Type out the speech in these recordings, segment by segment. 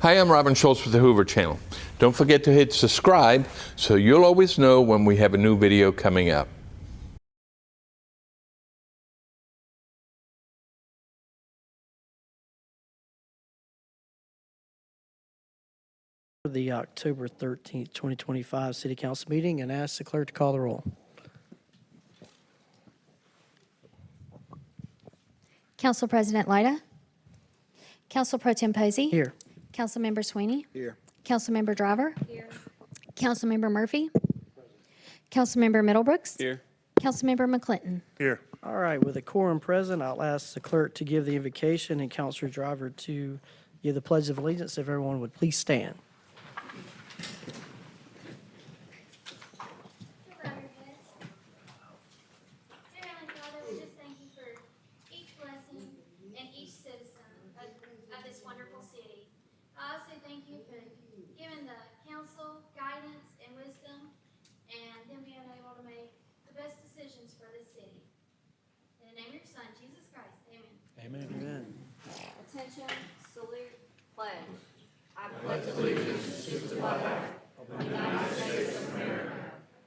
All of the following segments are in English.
Hi, I'm Robin Schultz with the Hoover Channel. Don't forget to hit subscribe so you'll always know when we have a new video coming up. The October 13th, 2025 City Council meeting, and ask the clerk to call the roll. Council President Lyda. Council Pro-Tem Posey. Here. Councilmember Swiney. Here. Councilmember Driver. Here. Councilmember Murphy. Councilmember Middlebrooks. Here. Councilmember McClinton. Here. All right, with a quorum present, I'll ask the clerk to give the invocation and Councilor Driver to give the Pledge of Allegiance. If everyone would please stand. Guidance and wisdom, and then being able to make the best decisions for this city. In the name of your Son, Jesus Christ, amen. Amen. Attention, salute, pledge. I pledge allegiance to the flag of the United States of America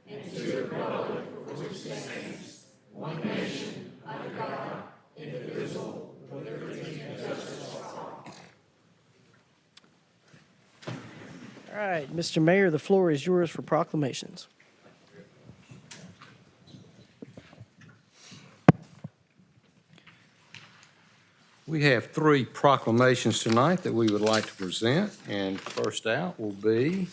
and to the republic for which it stands, one nation, under God, indivisible, with liberty and justice for all. All right, Mr. Mayor, the floor is yours for proclamations. We have 3 proclamations tonight that we would like to present, and first out will be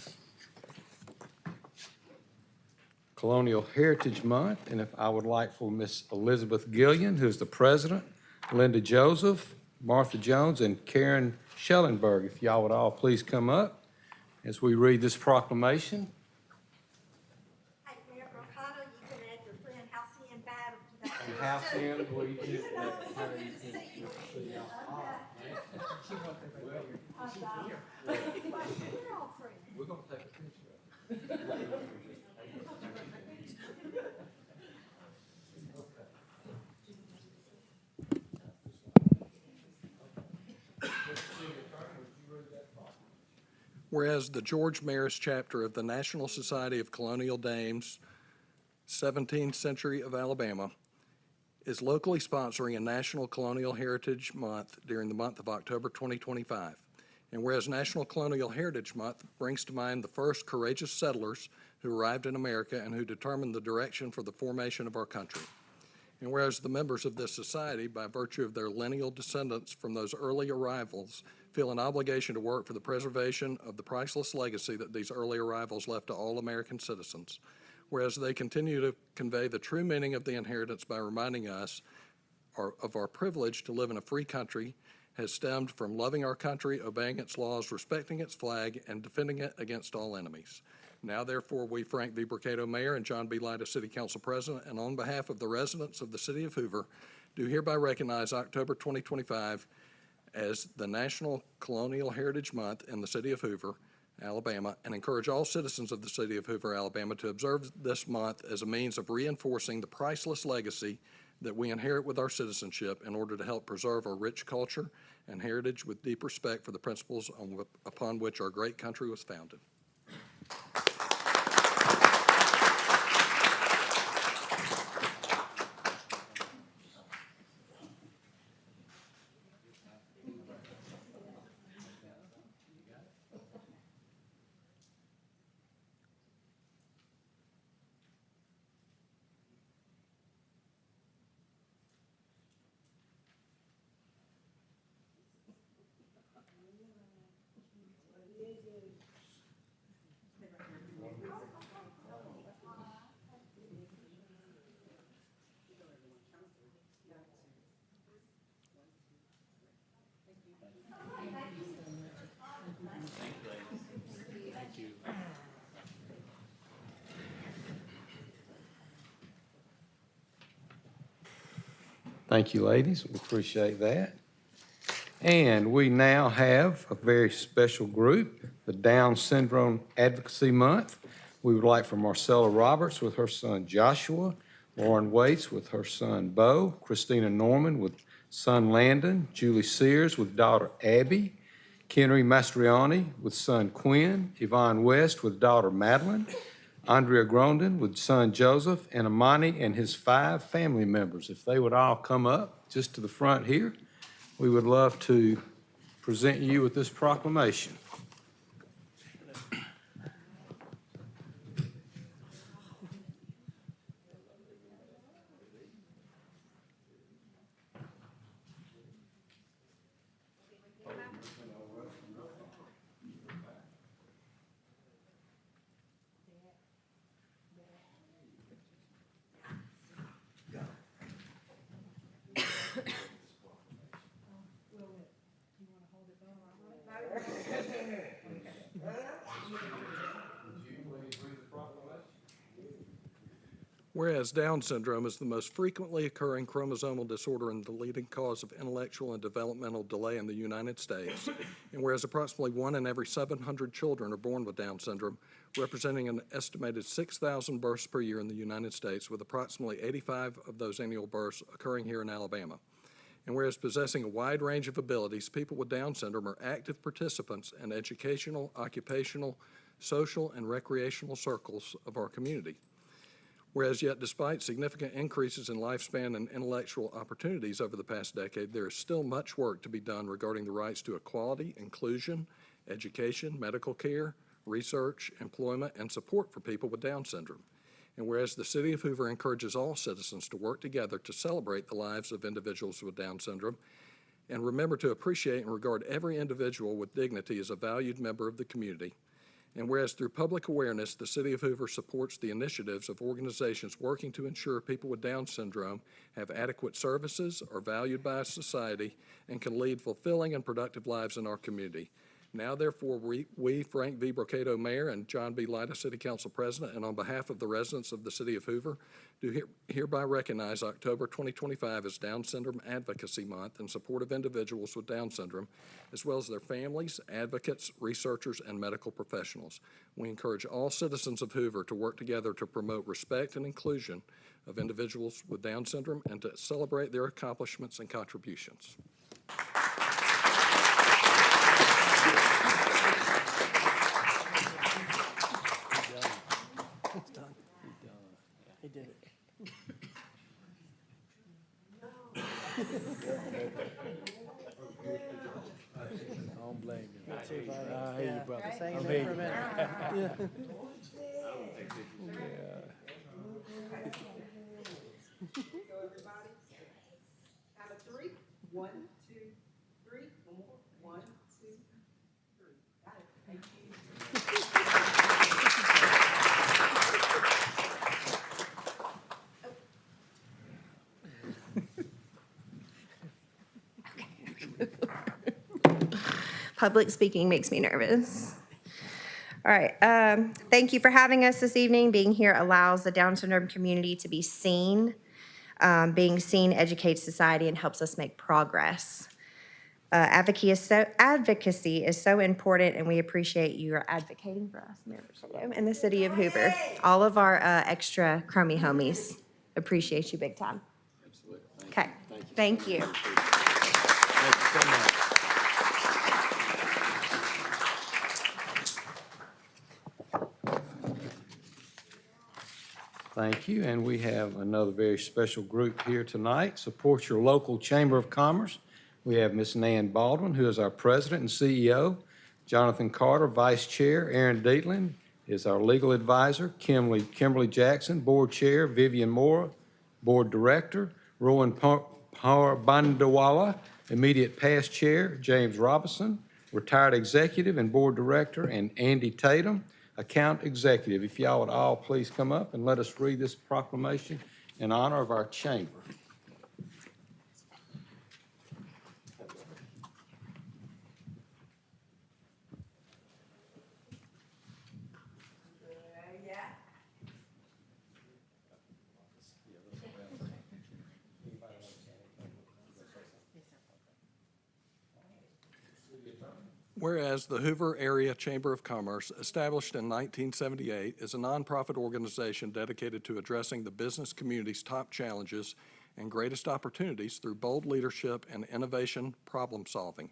Colonial Heritage Month, and if I would like for Miss Elizabeth Gillian, who's the president, Linda Joseph, Martha Jones, and Karen Schellenberg, if y'all would all please come up as we read this proclamation. Hey, Mayor Brocado, you can add your friend Halcyon Battle to that. And Halcyon, will you do You know, it's so good to see you. We're all friends. We're going to take a picture. Whereas the George Maris chapter of the National Society of Colonial Dames, 17th Century of Alabama, is locally sponsoring a National Colonial Heritage Month during the month of October 2025. And whereas National Colonial Heritage Month brings to mind the first courageous settlers who arrived in America and who determined the direction for the formation of our country. And whereas the members of this society, by virtue of their lineal descendants from those early arrivals, feel an obligation to work for the preservation of the priceless legacy that these early arrivals left to all American citizens. Whereas they continue to convey the true meaning of the inheritance by reminding us of our privilege to live in a free country has stemmed from loving our country, obeying its laws, respecting its flag, and defending it against all enemies. Now, therefore, we, Frank V. Brocado, Mayor, and John B. Lyda, City Council President, and on behalf of the residents of the City of Hoover, do hereby recognize October 2025 as the National Colonial Heritage Month in the City of Hoover, Alabama, and encourage all citizens of the City of Hoover, Alabama, to observe this month as a means of reinforcing the priceless legacy that we inherit with our citizenship in order to help preserve our rich culture and heritage with deep respect for the principles upon which our great country was founded. Thank you, ladies. We appreciate that. And we now have a very special group, the Down Syndrome Advocacy Month. We would like for Marcella Roberts with her son Joshua, Lauren Waits with her son Bo, Christina Norman with son Landon, Julie Sears with daughter Abby, Kenry Mastriani with son Quinn, Yvonne West with daughter Madeline, Andrea Grondin with son Joseph, and Amani and his 5 family members. If they would all come up just to the front here, we would love to present you with this proclamation. Whereas Down syndrome is the most frequently occurring chromosomal disorder and the leading cause of intellectual and developmental delay in the United States, and whereas approximately 1 in every 700 children are born with Down syndrome, representing an estimated 6,000 births per year in the United States, with approximately 85 of those annual births occurring here in Alabama. And whereas possessing a wide range of abilities, people with Down syndrome are active participants in educational, occupational, social, and recreational circles of our community. Whereas yet, despite significant increases in lifespan and intellectual opportunities over the past decade, there is still much work to be done regarding the rights to equality, inclusion, education, medical care, research, employment, and support for people with Down syndrome. And whereas the City of Hoover encourages all citizens to work together to celebrate the lives of individuals with Down syndrome, and remember to appreciate and regard every individual with dignity as a valued member of the community. And whereas through public awareness, the City of Hoover supports the initiatives of organizations working to ensure people with Down syndrome have adequate services, are valued by society, and can lead fulfilling and productive lives in our community. Now, therefore, we, Frank V. Brocato, Mayor, and John B. Lyda, City Council President, and on behalf of the residents of the City of Hoover, do hereby recognize October 2025 as Down Syndrome Advocacy Month in support of individuals with Down syndrome, as well as their families, advocates, researchers, and medical professionals. We encourage all citizens of Hoover to work together to promote respect and inclusion of individuals with Down syndrome and to celebrate their accomplishments and contributions. It's done. He did it. I don't blame you. Me too, buddy. I hear you, brother. Just hang in I there hear for a you. minute. Yeah. Go, everybody. Count of 3. 1, 2, 3. One more. 1, 2, 3. Got it. Thank you. Public speaking makes me nervous. All right, thank you for having us this evening. Being here allows the Down syndrome community to be seen. Being seen educates society and helps us make progress. Advocacy is so important, and we appreciate you advocating for us, Mayor Brocato, and the City of Hoover. All of our extra crummy homies appreciate you big time. Okay, thank you. Thank you so much. Thank you, and we have another very special group here tonight. Support your local Chamber of Commerce. We have Ms. Nan Baldwin, who is our President and CEO, Jonathan Carter, Vice Chair, Aaron Dietland is our Legal Advisor, Kimberly Jackson, Board Chair, Vivian Moore, Board Director, Rowan Bandawala, Immediate Past Chair, James Robinson, Retired Executive and Board Director, and Andy Tatum, Account Executive. If y'all would all please come up and let us read this proclamation in honor of our chamber. Whereas the Hoover Area Chamber of Commerce, established in 1978, is a nonprofit organization dedicated to addressing the business community's top challenges and greatest opportunities through bold leadership and innovation problem solving.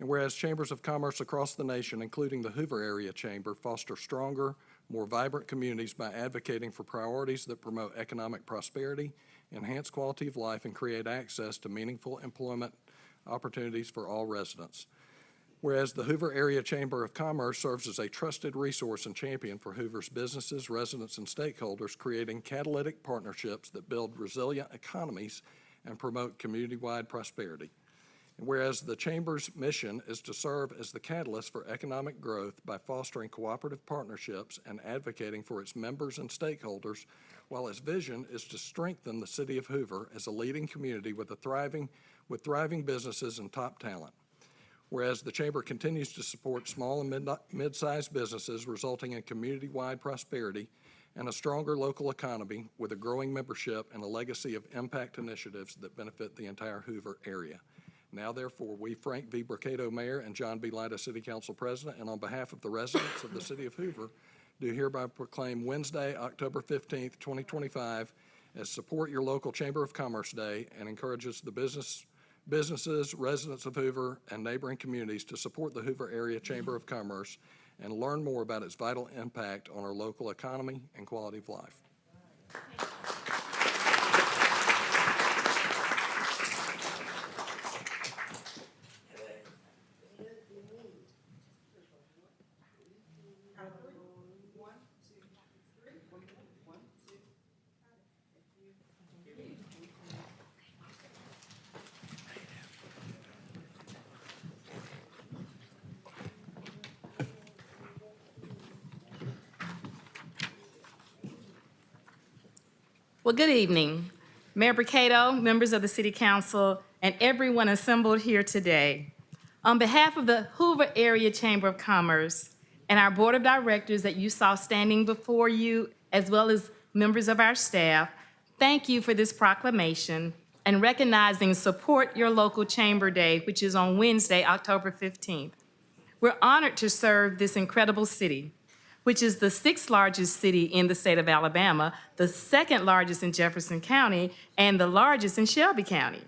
And whereas chambers of commerce across the nation, including the Hoover Area Chamber, foster stronger, more vibrant communities by advocating for priorities that promote economic prosperity, enhance quality of life, and create access to meaningful employment opportunities for all residents. Whereas the Hoover Area Chamber of Commerce serves as a trusted resource and champion for Hoover's businesses, residents, and stakeholders, creating catalytic partnerships that build resilient economies and promote community-wide prosperity. And whereas the Chamber's mission is to serve as the catalyst for economic growth by fostering cooperative partnerships and advocating for its members and stakeholders, while its vision is to strengthen the city of Hoover as a leading community with thriving businesses and top talent. Whereas the Chamber continues to support small and mid-sized businesses, resulting in community-wide prosperity and a stronger local economy with a growing membership and a legacy of impact initiatives that benefit the entire Hoover area. Now, therefore, we, Frank V. Bricado, Mayor, and John B. Lyda, City Council President, and on behalf of the residents of the City of Hoover, do hereby proclaim Wednesday, October 15th, 2025, as Support Your Local Chamber of Commerce Day, and encourages the businesses, residents of Hoover, and neighboring communities to support the Hoover Area Chamber of Commerce and learn more about its vital impact on our local economy and quality of life. Well, good evening, Mayor Bricado, members of the City Council, and everyone assembled here today. On behalf of the Hoover Area Chamber of Commerce and our Board of Directors that you saw standing before you, as well as members of our staff, thank you for this proclamation and recognizing Support Your Local Chamber Day, which is on Wednesday, October 15th. We're honored to serve this incredible city, which is the 6th largest city in the state of Alabama, the 2nd largest in Jefferson County, and the largest in Shelby County.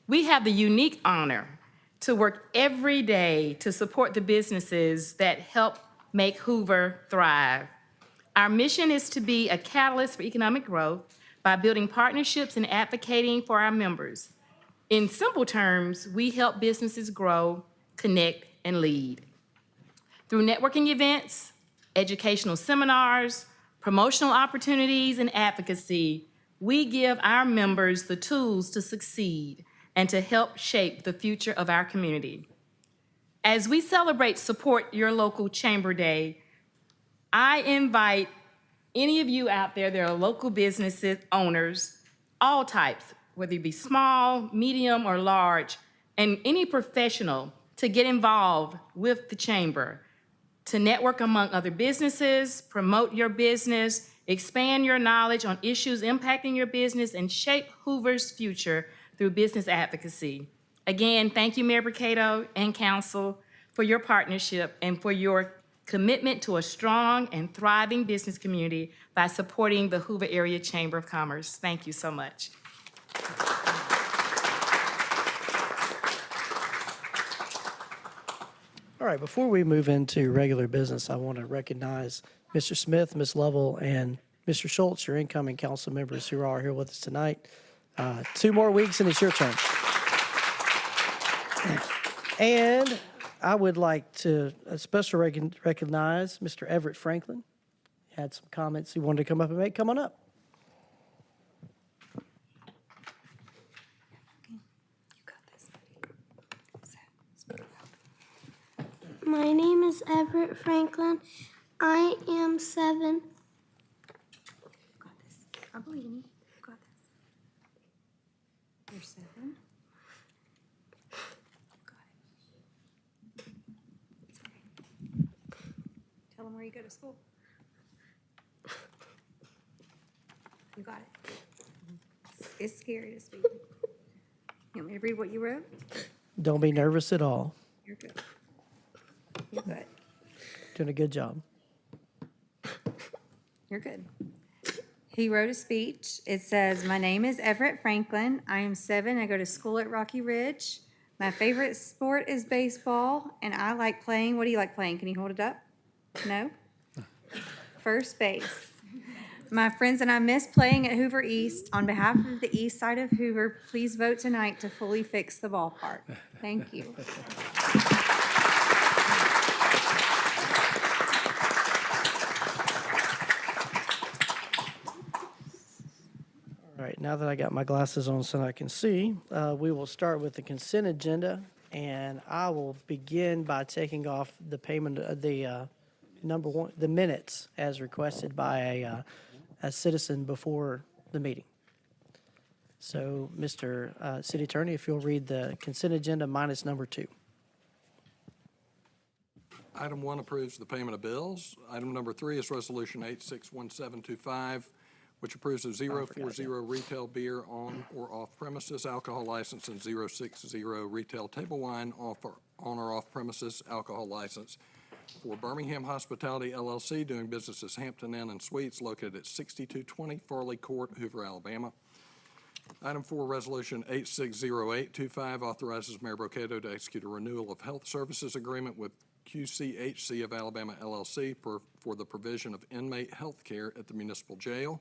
We have the unique honor to work every day to support the businesses that help make Hoover thrive. Our mission is to be a catalyst for economic growth by building partnerships and advocating for our members. In simple terms, we help businesses grow, connect, and lead. Through networking events, educational seminars, promotional opportunities, and advocacy, we give our members the tools to succeed and to help shape the future of our community. As we celebrate Support Your Local Chamber Day, I invite any of you out there that are local businesses, owners, all types, whether you be small, medium, or large, and any professional to get involved with the Chamber, to network among other businesses, promote your business, expand your knowledge on issues impacting your business, and shape Hoover's future through business advocacy. Again, thank you, Mayor Bricado and Council, for your partnership and for your commitment to a strong and thriving business community by supporting the Hoover Area Chamber of Commerce. Thank you so much. All right, before we move into regular business, I want to recognize Mr. Smith, Ms. Lovell, and Mr. Schultz, your incoming council members who are here with us tonight. 2 more weeks and it's your turn. And I would like to especially recognize Mr. Everett Franklin. He had some comments he wanted to come up and make. Come on up. My name is Everett Franklin. I am 7. You got this. I believe in you. You got this. You're 7. Got it. It's okay. Tell them where you go to school. You got it. It's scary to speak. You want me to read what you wrote? Don't be nervous at all. You're good. You're good. Doing a good job. You're good. He wrote a speech. It says, "My name is Everett Franklin. I am 7. I go to school at Rocky Ridge. My favorite sport is baseball, and I like playing. What do you like playing? Can you hold it up? No? First base. My friends and I miss playing at Hoover East. On behalf of the east side of Hoover, please vote tonight to fully fix the ballpark. Thank you. All right, now that I got my glasses on so I can see, we will start with the consent agenda, and I will begin by taking off the payment of the number one, the minutes as requested by a citizen before the meeting. So, Mr. City Attorney, if you'll read the consent agenda minus number 2. Item 1 approves the payment of bills. Item number 3 is Resolution 861725, which approves a 040 retail beer on or off premises alcohol license and 060 retail table wine on or off premises alcohol license for Birmingham Hospitality LLC, doing business as Hampton Inn and Suites, located at 6220 Farley Court, Hoover, Alabama. Item 4, Resolution 860825, authorizes Mayor Brocato to execute a renewal of health services agreement with QCHC of Alabama LLC for the provision of inmate health care at the municipal jail.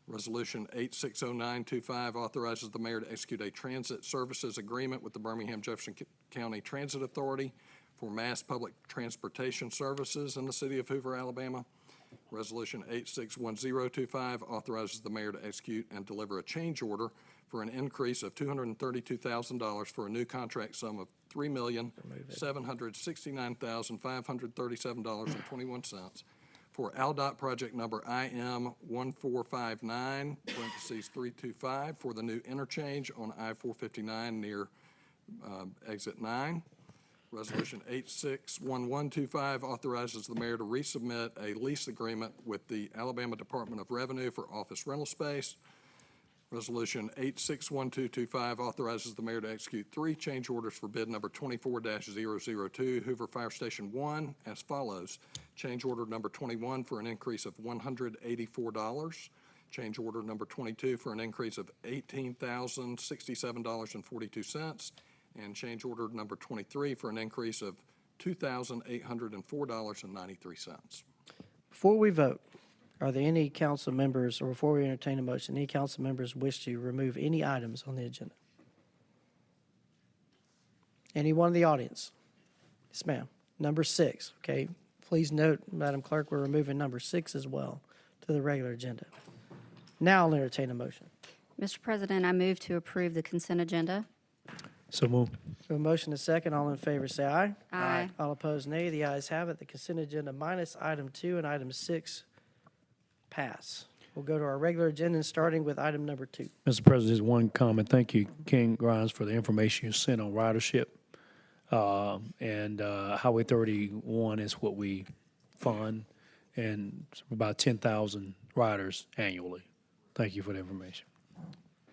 Resolution 860925 authorizes the mayor to execute a transit services agreement with the Birmingham Jefferson County Transit Authority for mass public transportation services in the city of Hoover, Alabama. Resolution 861025 authorizes the mayor to execute and deliver a change order for an increase of $232,000 for a new contract sum of $3,769,537.21 for ALDOT project number IM 1459, parentheses 325, for the new interchange on I-459 near exit 9. Resolution 861125 authorizes the mayor to resubmit a lease agreement with the Alabama Department of Revenue for office rental space. Resolution 861225 authorizes the mayor to execute 3 change orders for bid number 24-002 Hoover Fire Station 1 as follows. Change order number 21 for an increase of $184. Change order number 22 for an increase of $18,067.42. And change order number 23 for an increase of $2,804.93. Before we vote, are there any council members, or before we entertain a motion, any council members wish to remove any items on the agenda? Anyone in the audience? Yes, ma'am. Number 6, okay. Please note, Madam Clerk, we're removing number 6 as well to the regular agenda. Now I'll entertain a motion. Mr. President, I move to approve the consent agenda. So moved. A motion is second. All in favor, say aye. Aye. All opposed, nay. The ayes have it. The consent agenda minus item 2 and item 6 pass. We'll go to our regular agenda, starting with item number 2. Mr. President, just one comment. Thank you, King Grimes, for the information you sent on ridership. Highway 31 is what we fund, and it's about 10,000 riders annually. Thank you for the information.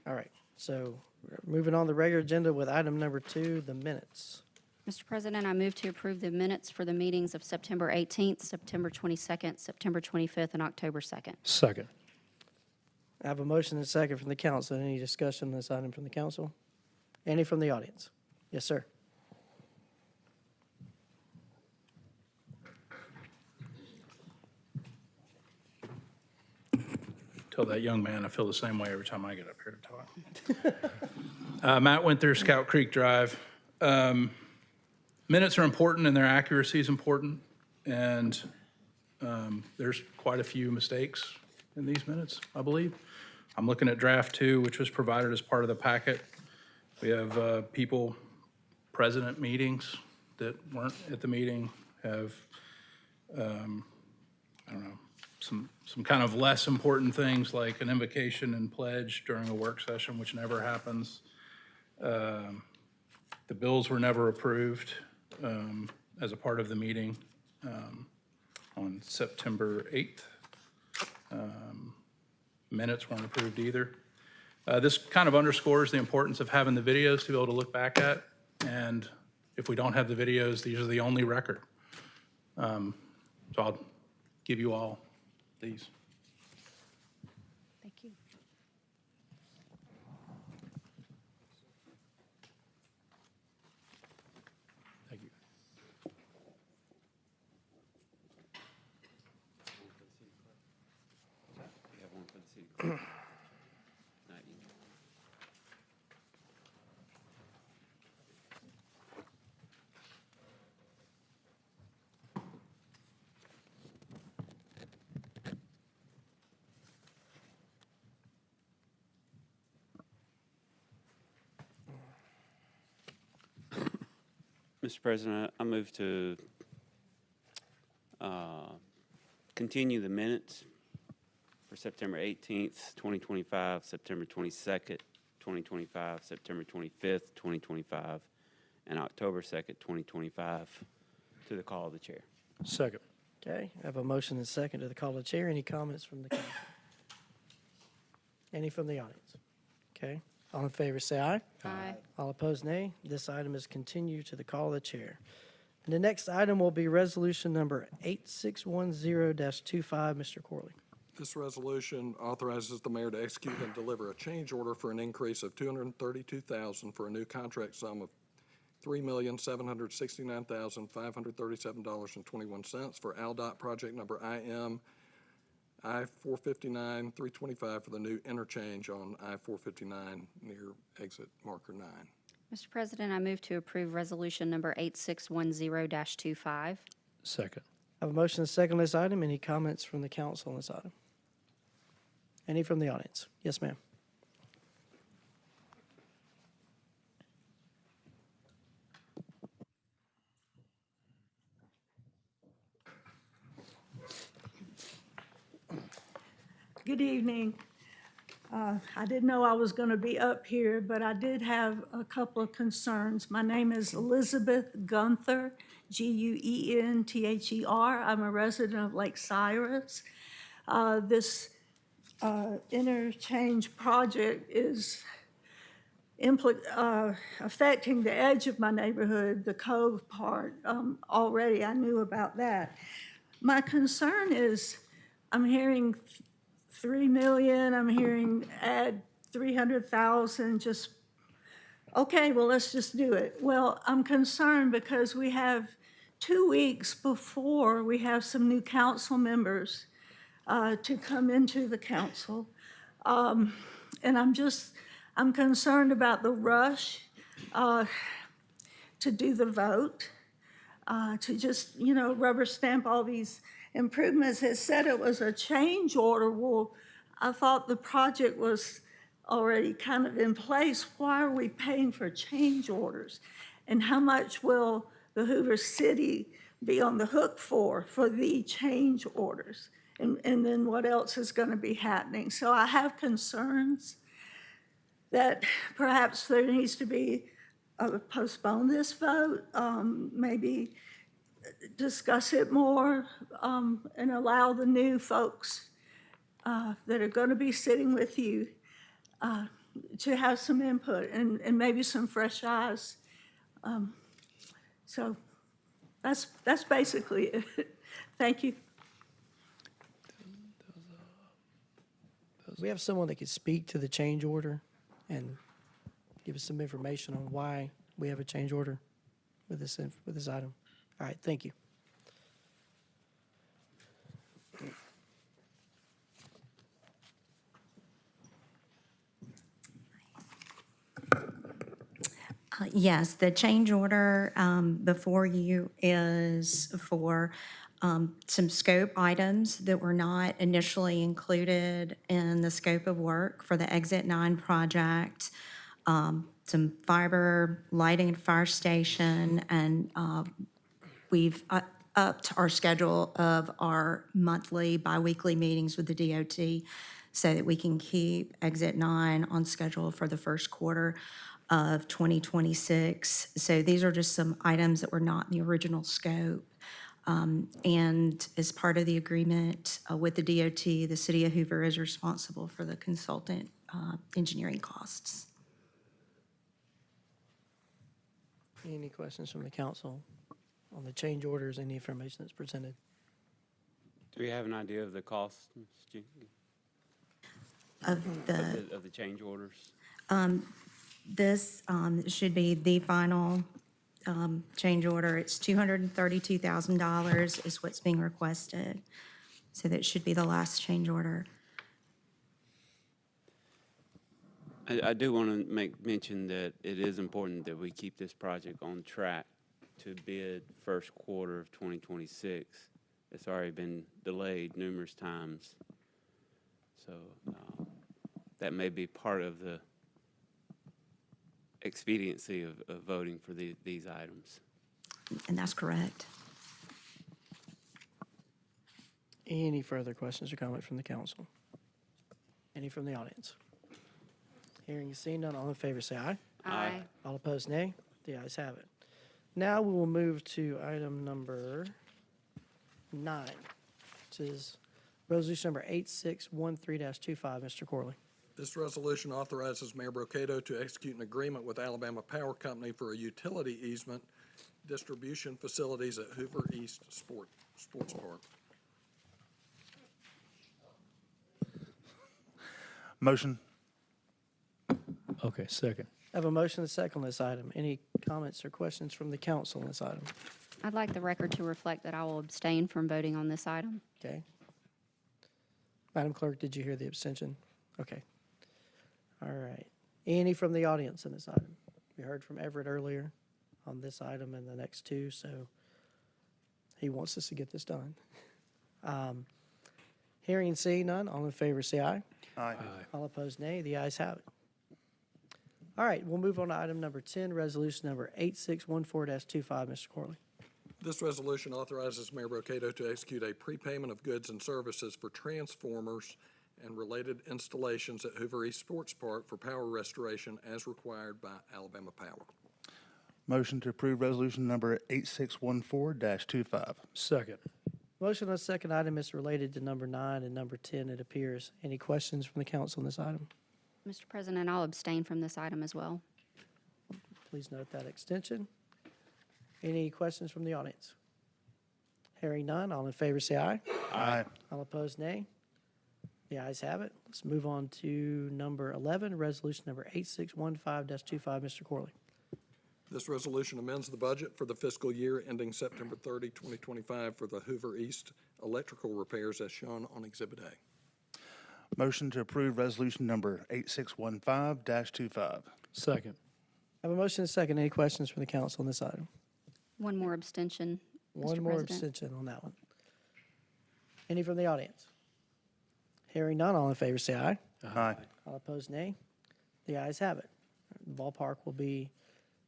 All right. So moving on the regular agenda with item number 2, the minutes. Mr. President, I move to approve the minutes for the meetings of September 18th, September 22nd, September 25th, and October 2nd. Second. I have a motion and a second from the council. Any discussion on this item from the council? Any from the audience? Yes, sir. Tell that young man I feel the same way every time I get up here to talk. Matt went through Scout Creek Drive. Minutes are important and their accuracy is important. And there's quite a few mistakes in these minutes, I believe. I'm looking at draft 2, which was provided as part of the packet. We have people present at meetings that weren't at the meeting, have, I don't know, some kind of less important things like an invocation and pledge during a work session, which never happens. The bills were never approved as a part of the meeting on September 8th. Minutes weren't approved either. This kind of underscores the importance of having the videos to be able to look back at. And if we don't have the videos, these are the only record. So I'll give you all these. Thank you. city clerk. Not you. Mr. President, I move to continue the minutes for September 18th, 2025, September 22nd, 2025, September 25th, 2025, and October 2nd, 2025, to the call of the chair. Second. Okay, I have a motion and second to the call of the chair. Any comments from the council? Any from the audience? Okay, all in favor say aye. Aye. All opposed, nay. This item is continued to the call of the chair. And the next item will be resolution number 8610-25. Mr. Corley. This resolution authorizes the mayor to execute and deliver a change order for an increase of $232,000 for a new contract sum of $3,769,537.21 for AlDOT project number IM I-459-325 for the new interchange on I-459 near exit marker 9. Mr. President, I move to approve resolution number 8610-25. Second. I have a motion and second on this item. Any comments from the council on this item? Any from the audience? Yes, ma'am. Good evening. I didn't know I was going to be up here, but I did have a couple of concerns. My name is Elizabeth Gunther, Guenther. I'm a resident of Lake Cyrus. This interchange project is affecting the edge of my neighborhood, the cove part. Already I knew about that. My concern is I'm hearing 3 million, I'm hearing add 300,000, just, okay, well, let's just do it. Well, I'm concerned because we have 2 weeks before we have some new council members to come into the council. And I'm concerned about the rush to do the vote, to just, rubber stamp all these improvements. It said it was a change order. Well, I thought the project was already kind of in place. Why are we paying for change orders? And how much will the Hoover City be on the hook for the change orders? And then what else is going to be happening? So I have concerns that perhaps there needs to be postpone this vote, maybe discuss it more, and allow the new folks that are going to be sitting with you to have some input and maybe some fresh eyes. So that's basically it. Thank you. Do we have someone that could speak to the change order and give us some information on why we have a change order with this item? All right, thank you. Yes, the change order before you is for some scope items that were not initially included in the scope of work for the Exit 9 project, some fiber lighting at fire station, and we've upped our schedule of our monthly, biweekly meetings with the DOT so that we can keep Exit 9 on schedule for the first quarter of 2026. So these are just some items that were not in the original scope. And as part of the agreement with the DOT, the City of Hoover is responsible for the consultant engineering costs. Any questions from the council on the change orders, any information that's presented? Do we have an idea of the cost, Ms. Jenkins? Of the change orders? This should be the final change order. It's $232,000 is what's being requested. So that should be the last change order. I do want to make mention that it is important that we keep this project on track to bid first quarter of 2026. It's already been delayed numerous times. So that may be part of the expediency of voting for these items. And that's correct. Any further questions or comments from the council? Any from the audience? Hearing and seeing none, all in favor say aye. Aye. All opposed, nay. The ayes have it. Now we will move to item number 9, which is resolution number 8613-25. Mr. Corley. This resolution authorizes Mayor Brocato to execute an agreement with Alabama Power Company for a utility easement distribution facilities at Hoover East Sports Park. Motion. Okay, second. I have a motion and a second on this item. Any comments or questions from the council on this item? I'd like the record to reflect that I will abstain from voting on this item. Okay. Madam Clerk, did you hear the abstention? Okay. All right. Any from the audience on this item? We heard from Everett earlier on this item and the next two, so he wants us to get this done. Hearing and seeing none, all in favor say aye. Aye. All opposed, nay. The ayes have it. All right, we'll move on to item number 10, resolution number 8614-25. Mr. Corley. This resolution authorizes Mayor Brocato to execute a prepayment of goods and services for transformers and related installations at Hoover East Sports Park for power restoration as required by Alabama Power. Motion to approve resolution number 8614-25. Second. Motion on the second item is related to number 9 and number 10, it appears. Any questions from the council on this item? Mr. President, I'll abstain from this item as well. Please note that extension. Any questions from the audience? Hearing none, all in favor say aye. Aye. All opposed, nay. The ayes have it. Let's move on to number 11, resolution number 8615-25. Mr. Corley. This resolution amends the budget for the fiscal year ending September 30, 2025 for the Hoover East electrical repairs as shown on Exhibit A. Motion to approve resolution number 8615-25. Second. I have a motion and a second. Any questions from the council on this item? One more abstention, One Mr. more President. abstention on that one. Any from the audience? Hearing none, all in favor say aye. Aye. All opposed, nay. The ayes have it. The ballpark will be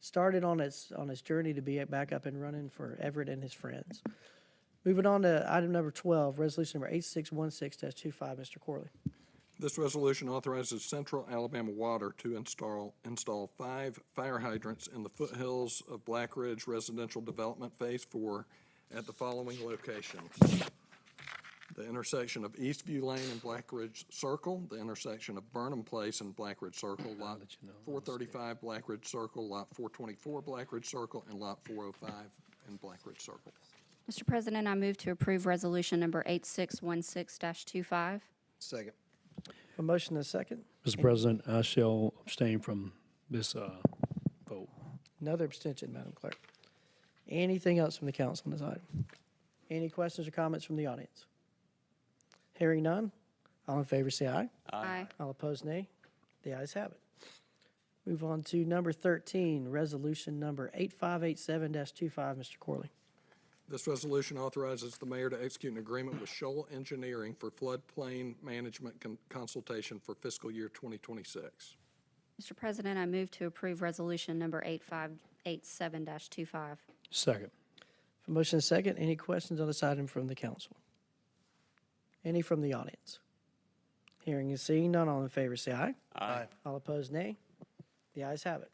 started on its journey to be back up and running for Everett and his friends. Moving on to item number 12, resolution number 8616-25. Mr. Corley. This resolution authorizes Central Alabama Water to install 5 fire hydrants in the foothills of Black Ridge Residential Development Phase 4 at the following locations: the intersection of Eastview Lane and Black Ridge Circle, the intersection of Burnham Place and Black Ridge Circle, Lot 435 Black Ridge Circle, Lot 424 Black Ridge Circle, and Lot 405 in Black Ridge Circle. Mr. President, I move to approve resolution number 8616-25. Second. A motion and a second. Mr. President, I shall abstain from this vote. Another abstention, Madam Clerk. Anything else from the council on this item? Any questions or comments from the audience? Hearing none, all in favor say aye. Aye. All opposed, nay. The ayes have it. Move on to number 13, resolution number 8587-25. Mr. Corley. This resolution authorizes the mayor to execute an agreement with Shoal Engineering for floodplain management consultation for fiscal year 2026. Mr. President, I move to approve resolution number 8587-25. Second. A motion and a second. Any questions on this item from the council? Any from the audience? Hearing and seeing none, all in favor say aye. Aye. All opposed, nay. The ayes have it.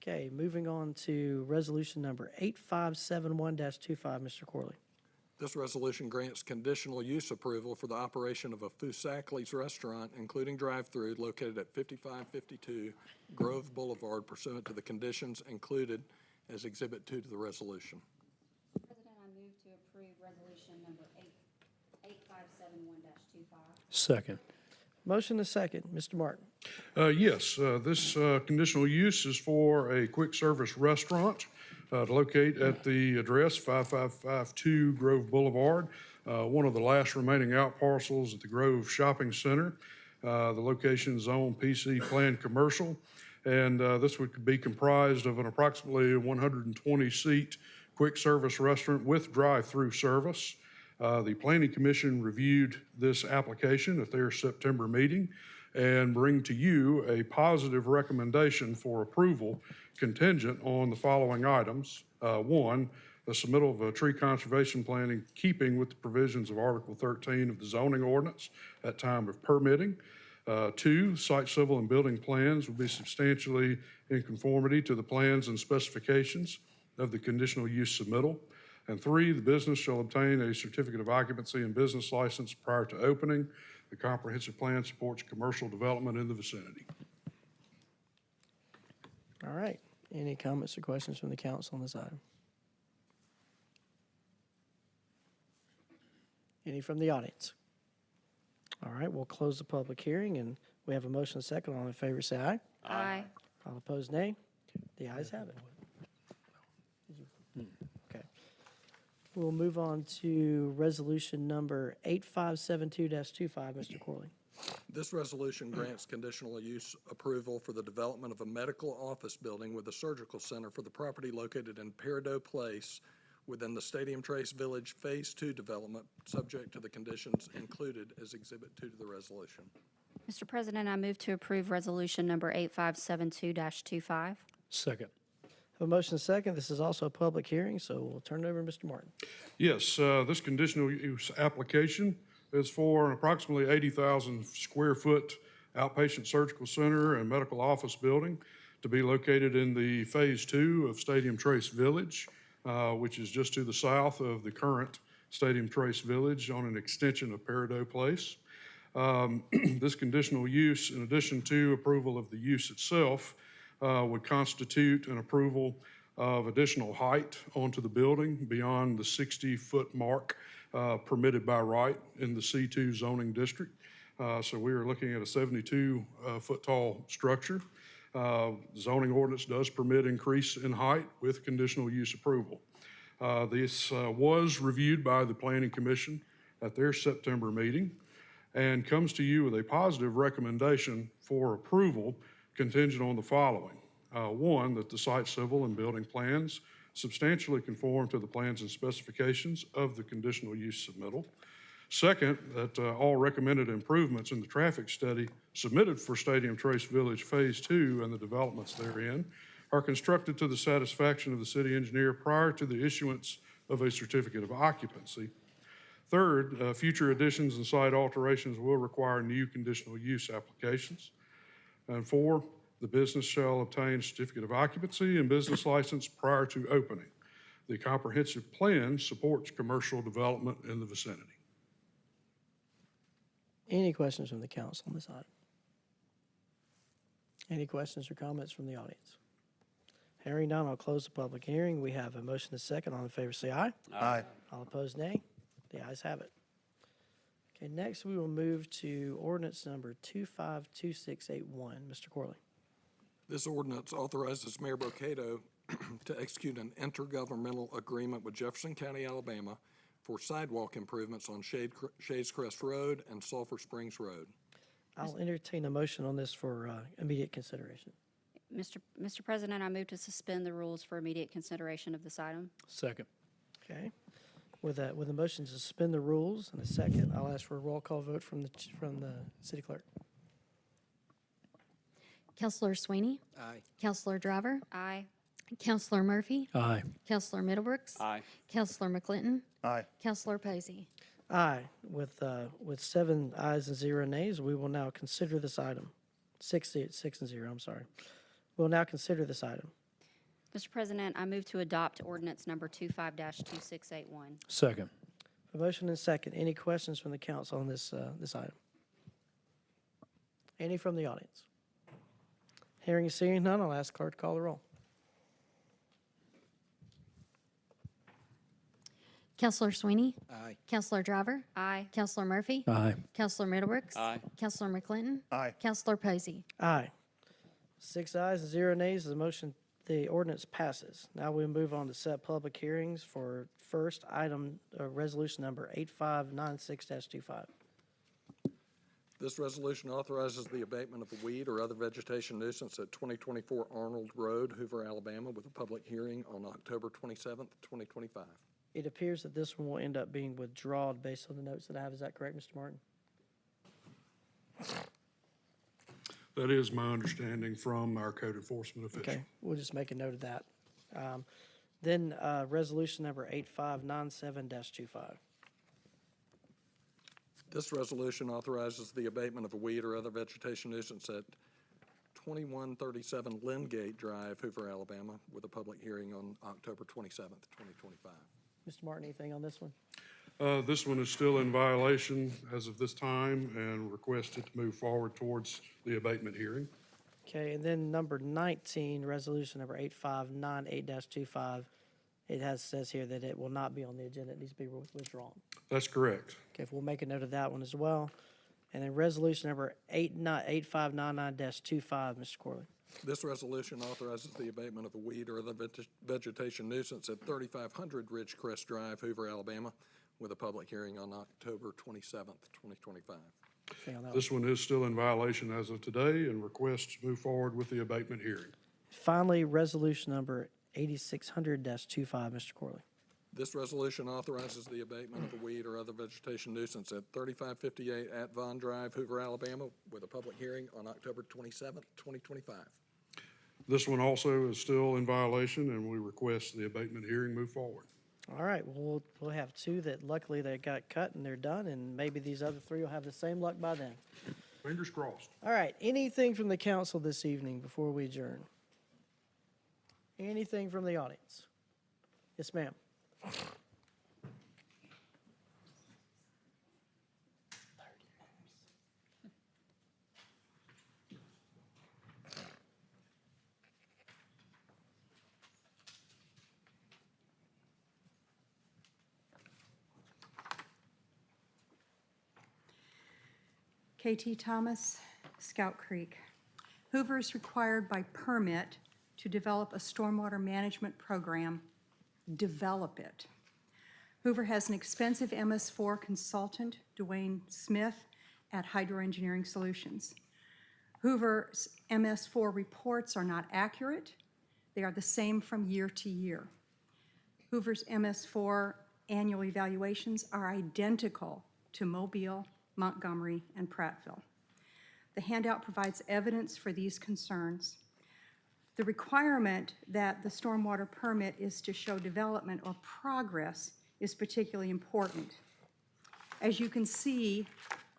Okay, moving on to resolution number 8571-25, Mr. Corley. This resolution grants conditional use approval for the operation of a Fusakli's restaurant, including drive-through, located at 5552 Grove Boulevard pursuant to the conditions included as Exhibit 2 to the resolution. President, I move to approve resolution number 8571-25. Second. Motion and a second. Mr. Martin. Yes, this conditional use is for a quick service restaurant to locate at the address 5552 Grove Boulevard, one of the last remaining out parcels at the Grove Shopping Center. The location is zone PC Plan Commercial, and this would be comprised of an approximately 120-seat quick-service restaurant with drive-through service. The Planning Commission reviewed this application at their September meeting and bring to you a positive recommendation for approval contingent on the following items. One, the submittal of a tree conservation plan in keeping with the provisions of Article 13 of the zoning ordinance at time of permitting. Two, site civil and building plans will be substantially in conformity to the plans and specifications of the conditional use submittal. And three, the business shall obtain a certificate of occupancy and business license prior to opening. The comprehensive plan supports commercial development in the vicinity. All right. Any comments or questions from the council on this item? Any from the audience? All right, we'll close the public hearing, and we have a motion and a second. All in favor, say aye. Aye. All opposed, nay. The ayes have it. Okay. We'll move on to resolution number 8572-25, Mr. Corley. This resolution grants conditional use approval for the development of a medical office building with a surgical center for the property located in Peridot Place within the Stadium Trace Village Phase 2 development, subject to the conditions included as Exhibit 2 to the resolution. Mr. President, I move to approve resolution number 8572-25. Second. Have a motion and a second. This is also a public hearing, so we'll turn it over to Mr. Martin. Yes, this conditional use application is for an approximately 80,000 square foot outpatient surgical center and medical office building to be located in the Phase 2 of Stadium Trace Village, which is just to the south of the current Stadium Trace Village on an extension of Peridot Place. This conditional use, in addition to approval of the use itself, would constitute an approval of additional height onto the building beyond the 60-foot mark permitted by right in the C2 zoning district. So we are looking at a 72-foot tall structure. Zoning ordinance does permit increase in height with conditional use approval. This was reviewed by the Planning Commission at their September meeting and comes to you with a positive recommendation for approval contingent on the following. One, that the site civil and building plans substantially conform to the plans and specifications of the conditional use submittal. Second, that all recommended improvements in the traffic study submitted for Stadium Trace Village Phase 2 and the developments therein are constructed to the satisfaction of the city engineer prior to the issuance of a certificate of occupancy. Third, future additions and site alterations will require new conditional use applications. And four, the business shall obtain certificate of occupancy and business license prior to opening. The comprehensive plan supports commercial development in the vicinity. Any questions from the council on this item? Any questions or comments from the audience? Hearing none, I'll close the public hearing. We have a motion and a second. All in favor, say aye. Aye. All opposed, nay. The ayes have it. Okay, next we will move to ordinance number 252681. Mr. Corley. This ordinance authorizes Mayor Brocato to execute an intergovernmental agreement with Jefferson County, Alabama for sidewalk improvements on Shades Crest Road and Sulphur Springs Road. I'll entertain a motion on this for immediate consideration. Mr. President, I move to suspend the rules for immediate consideration of this item. Second. Okay. With a motion to suspend the rules and a second, I'll ask for a roll call vote from the city clerk. Councilor Swiney? Aye. Councilor Driver? Aye. Councilor Murphy? Aye. Councilor Middlebrooks? Aye. Councilor McClinton? Aye. Councilor Posey? Aye. With 7 ayes and 0 nays, we will now consider this item. 6 and 0, I'm sorry. We'll now consider this item. Mr. President, I move to adopt ordinance number 25-2681. Second. A motion and a second. Any questions from the council on this item? Any from the audience? Hearing and seeing none, I'll ask clerk to call the roll. Councilor Swiney? Aye. Councilor Driver? Aye. Councilor Murphy? Aye. Councilor Middlebrooks? Aye. Councilor McClinton? Aye. Councilor Posey? Aye. 6 ayes and 0 nays. The ordinance passes. Now we move on to set public hearings for first item, resolution number 8596-25. This resolution authorizes the abatement of a weed or other vegetation nuisance at 2024 Arnold Road, Hoover, Alabama, with a public hearing on October 27th, 2025. It appears that this one will end up being withdrawn based on the notes that I have. Is that correct, Mr. Martin? That is my understanding from our code enforcement official. Okay, we'll just make a note of that. Then resolution number 8597-25. This resolution authorizes the abatement of a weed or other vegetation nuisance at 2137 Lingate Drive, Hoover, Alabama, with a public hearing on October 27th, 2025. Mr. Martin, anything on this one? This one is still in violation as of this time and requested to move forward towards the abatement hearing. Okay, and then number 19, resolution number 8598-25. It says here that it will not be on the agenda. It needs to be withdrawn. That's correct. Okay, we'll make a note of that one as well. And then resolution number 8599-25, Mr. Corley. This resolution authorizes the abatement of a weed or other vegetation nuisance at 3500 Ridgecrest Drive, Hoover, Alabama, with a public hearing on October 27th, 2025. This one is still in violation as of today and requests to move forward with the abatement hearing. Finally, resolution number 8600-25, Mr. Corley. This resolution authorizes the abatement of a weed or other vegetation nuisance at 3558 at Vaughn Drive, Hoover, Alabama, with a public hearing on October 27th, 2025. This one also is still in violation, and we request the abatement hearing move forward. All right, we'll have two that luckily they got cut and they're done, and maybe these other three will have the same luck by then. Fingers crossed. All right, anything from the council this evening before we adjourn? Anything from the audience? Yes, ma'am. KT Thomas, Scout Creek. Hoover is required by permit to develop a stormwater management program. Develop it. Hoover has an expensive MS4 consultant, Dwayne Smith, at Hydro Engineering Solutions. Hoover's MS4 reports are not accurate. They are the same from year to year. Hoover's MS4 annual evaluations are identical to Mobile, Montgomery, and Prattville. The handout provides evidence for these concerns. The requirement that the stormwater permit is to show development or progress is particularly important. As you can see,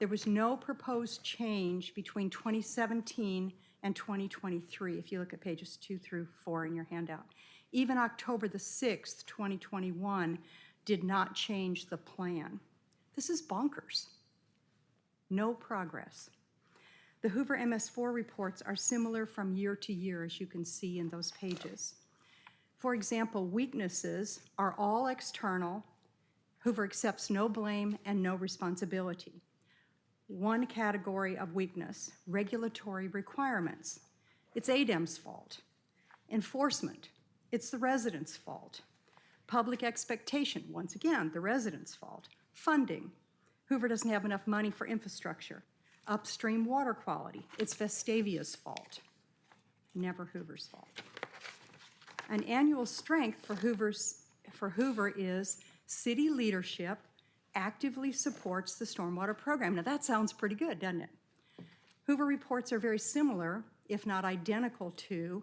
there was no proposed change between 2017 and 2023, if you look at pages 2 through 4 in your handout. Even October the 6th, 2021, did not change the plan. This is bonkers. No progress. The Hoover MS4 reports are similar from year to year, as you can see in those pages. For example, weaknesses are all external. Hoover accepts no blame and no responsibility. One category of weakness, regulatory requirements. It's ADEM's fault. Enforcement, it's the residents' fault. Public expectation, once again, the residents' fault. Funding, Hoover doesn't have enough money for infrastructure. Upstream water quality, it's Vestavia's fault, never Hoover's fault. An annual strength for Hoover is city leadership actively supports the stormwater program. Now that sounds pretty good, doesn't it? Hoover reports are very similar, if not identical to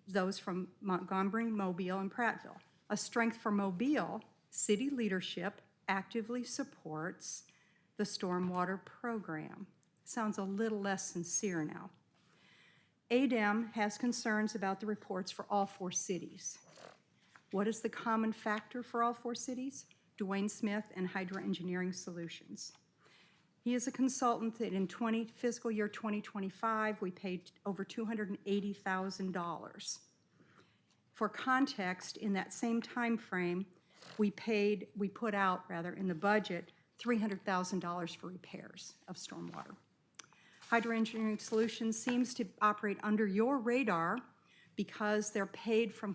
those from Montgomery, Mobile, and Prattville. A strength for Mobile, city leadership actively supports the stormwater program. Sounds a little less sincere now. ADEM has concerns about the reports for all 4 cities. What is the common factor for all 4 cities? Dwayne Smith and Hydro Engineering Solutions. He is a consultant that in fiscal year 2025, we paid over $280,000. For context, in that same time frame, we put out in the budget $300,000 for repairs of stormwater. Hydro Engineering Solutions seems to operate under your radar because they're paid from,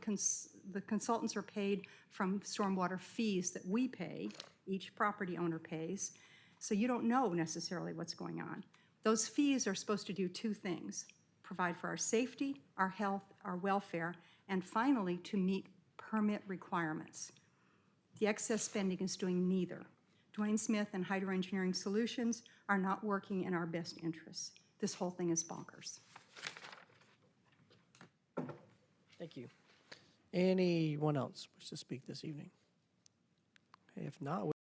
the consultants are paid from stormwater fees that we pay, each property owner pays. So you don't know necessarily what's going on. Those fees are supposed to do two things: provide for our safety, our health, our welfare, and finally, to meet permit requirements. The excess spending is doing neither. Dwayne Smith and Hydro Engineering Solutions are not working in our best interests. This whole thing is bonkers. Thank you. Anyone else wish to speak this evening? If not,